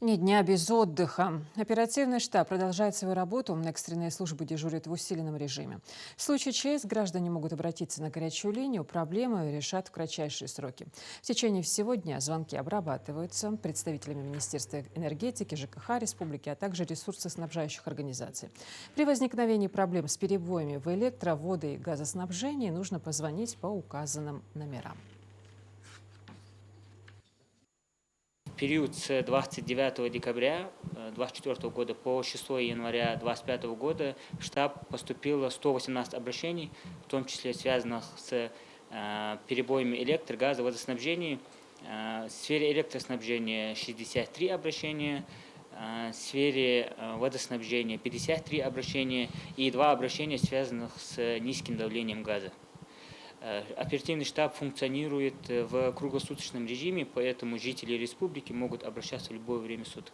Ни дня без отдыха. Оперативный штаб продолжает свою работу. Экстренные службы дежурят в усиленном режиме. В случае ЧС граждане могут обратиться на горячую линию, проблемы решат в кратчайшие сроки. В течение всего дня звонки обрабатываются представителями Министерства энергетики, ЖКХ республики, а также ресурсоснабжающих организаций. При возникновении проблем с перебоями в электро-, водо- и газоснабжении нужно позвонить по указанным номерам. В период с 29 декабря 2024 года по 6 января 2025 года в штаб поступило 118 обращений, в том числе связанных с перебоями электро-, газа, водоснабжения. В сфере электроснабжения 63 обращения, в сфере водоснабжения 53 обращения и 2 обращения, связанных с низким давлением газа. Оперативный штаб функционирует в круглосуточном режиме, поэтому жители республики могут обращаться в любое время суток.